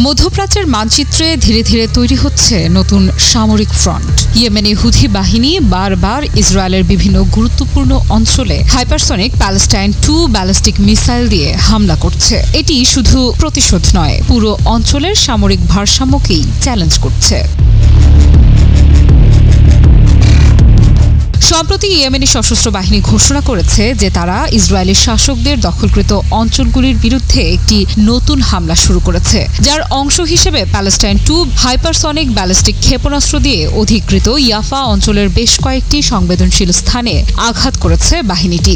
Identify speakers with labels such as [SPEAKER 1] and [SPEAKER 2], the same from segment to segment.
[SPEAKER 1] মধ্যপ্রাচ্যের মানচিত্রে ধীরে ধীরে তৈরি হচ্ছে নতুন সামরিক ফ্রন্ট। ইয়েমেনি হুথি বাহিনী বারবার ইসরায়েলের বিভিন্ন গুরুত্বপূর্ণ অঞ্চলে হাইপারসনিক প্যালেস্টাইন 2 ব্যালিস্টিক মিসাইল দিয়ে হামলা করছে। এটি শুধু প্রতিশোধ নয়, পুরো অঞ্চলের সামরিক ভারসাম্যকেই চ্যালেঞ্জ করছে। সম্প্রতি ইয়েমেনি সশস্ত্র বাহিনী ঘোষণা করেছে যে তারা ইসরায়েলি শাসকদের দখলকৃত অঞ্চলগুলির বিরুদ্ধে একটি নতুন হামলা শুরু করেছে, যার অংশ হিসেবে প্যালেস্টাইন 2 হাইপারসনিক ব্যালিস্টিক ক্ষেপণাস্ত্র দিয়ে অধিকৃত ইয়াফা অঞ্চলের বেশ কয়েকটি সংবেদনশীল স্থানে আঘাত করেছে বাহিনীটি।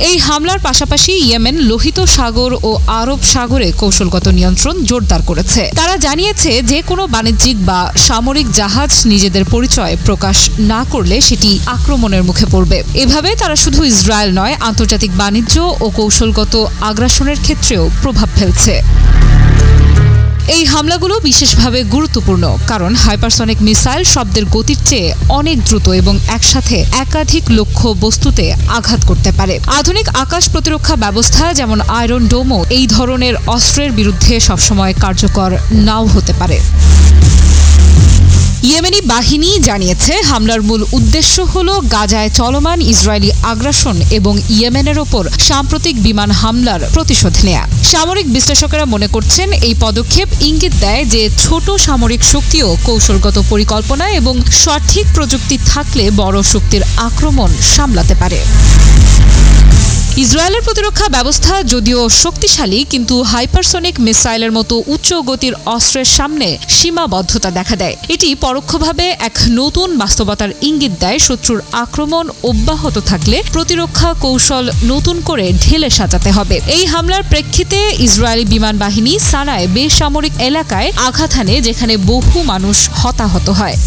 [SPEAKER 1] এই হামলার পাশাপাশি ইয়েমেন লোহিত সাগর ও আরব সাগরে কৌশলগত নিয়ন্ত্রণ জোরদার করেছে। তারা জানিয়েছে যে কোনো বাণিজ্যিক বা সামরিক জাহাজ নিজেদের পরিচয় প্রকাশ না করলে সেটি আক্রমণের মুখে পড়বে। এভাবে তারা শুধু ইসরায়েল নয়, আন্তর্জাতিক বাণিজ্য ও কৌশলগত আগ্রাসনের ক্ষেত্রেও প্রভাব ফেলছে। এই হামলাগুলো বিশেষভাবে গুরুত্বপূর্ণ কারণ হাইপারসনিক মিসাইল শব্দের গতির চেয়ে অনেক দ্রুত এবং একসাথে একাধিক লক্ষ্য বস্তুতে আঘাত করতে পারে। আধুনিক আকাশ প্রতিরক্ষা ব্যবস্থা যেমন আয়রন ডোমও এই ধরনের অস্ত্রের বিরুদ্ধে সবসময় কার্যকর নাও হতে পারে। ইয়েমেনি বাহিনী জানিয়েছে হামলার মূল উদ্দেশ্য হল গাজায় চলমান ইসরায়েলি আগ্রাসন এবং ইয়েমেনের ওপর সাম্প্রতিক বিমান হামলার প্রতিশোধ নেয়া। সামরিক বিশ্লেষকেরা মনে করছেন এই পদক্ষেপ ইঙ্গিত দেয় যে ছোট সামরিক শক্তিও কৌশলগত পরিকল্পনা এবং সঠিক প্রযুক্তি থাকলে বড় শক্তির আক্রমণ সামলাতে পারে। ইসরায়েলের প্রতিরক্ষা ব্যবস্থা যদিও শক্তিশালী, কিন্তু হাইপারসনিক মিসাইলের মতো উচ্চ গতির অস্ত্রের সামনে সীমাবদ্ধতা দেখা দেয়। এটি পরোক্ষভাবে এক নতুন বাস্তবতার ইঙ্গিত দেয়। শত্রুর আক্রমণ অব্যাহত থাকলে প্রতিরক্ষা কৌশল নতুন করে ঢেলে সাজাতে হবে। এই হামলার প্রেক্ষিতে ইসরায়েলি বিমান বাহিনী সানায় বেসামরিক এলাকায় আঘাত হানে, যেখানে বহু মানুষ হতাহত হয়।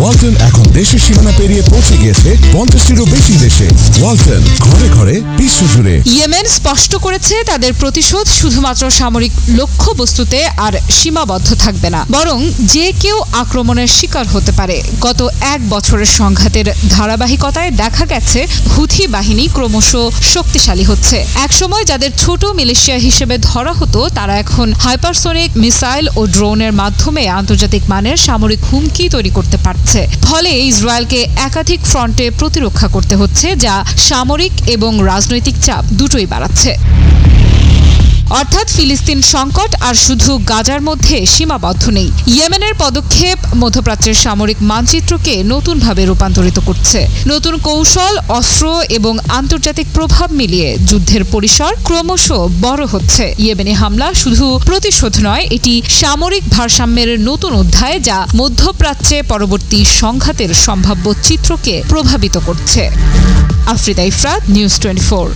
[SPEAKER 2] ওয়ালটন এখন দেশের সীমানা পেরিয়ে পৌঁছে গিয়েছে 50টিরও বেশি দেশে। ওয়ালটন, ঘরে ঘরে বিশ্বজুড়ে।
[SPEAKER 1] ইয়েমেন স্পষ্ট করেছে তাদের প্রতিশোধ শুধুমাত্র সামরিক লক্ষ্যবস্তুতে আর সীমাবদ্ধ থাকবে না, বরং যে কেউ আক্রমণের শিকার হতে পারে। গত 1 বছরের সংঘাতের ধারাবাহিকতায় দেখা গেছে হুথি বাহিনী ক্রমশ শক্তিশালী হচ্ছে। একসময় যাদের ছোট মিলিশিয়া হিসেবে ধরা হতো, তারা এখন হাইপারসনিক মিসাইল ও ড্রোনের মাধ্যমে আন্তর্জাতিক মানের সামরিক হুমকি তৈরি করতে পারছে। ফলে ইসরায়েলকে একাধিক ফ্রন্টে প্রতিরক্ষা করতে হচ্ছে, যা সামরিক এবং রাজনৈতিক চাপ দুটোই বাড়াচ্ছে। অর্থাৎ ফিলিস্তিন সংকট আর শুধু গাজার মধ্যে সীমাবদ্ধ নেই। ইয়েমেনের পদক্ষেপ মধ্যপ্রাচ্যের সামরিক মানচিত্রকে নতুনভাবে রূপান্তরিত করছে। নতুন কৌশল, অস্ত্র এবং আন্তর্জাতিক প্রভাব মিলিয়ে যুদ্ধের পরিসর ক্রমশ বড় হচ্ছে। ইয়েমেনি হামলা শুধু প্রতিশোধ নয়, এটি সামরিক ভারসাম্যের নতুন অধ্যায়, যা মধ্যপ্রাচ্যে পরবর্তী সংঘাতের সম্ভাব্য চিত্রকে প্রভাবিত করছে। আফরিদা ইফরাত, নিউজ 24।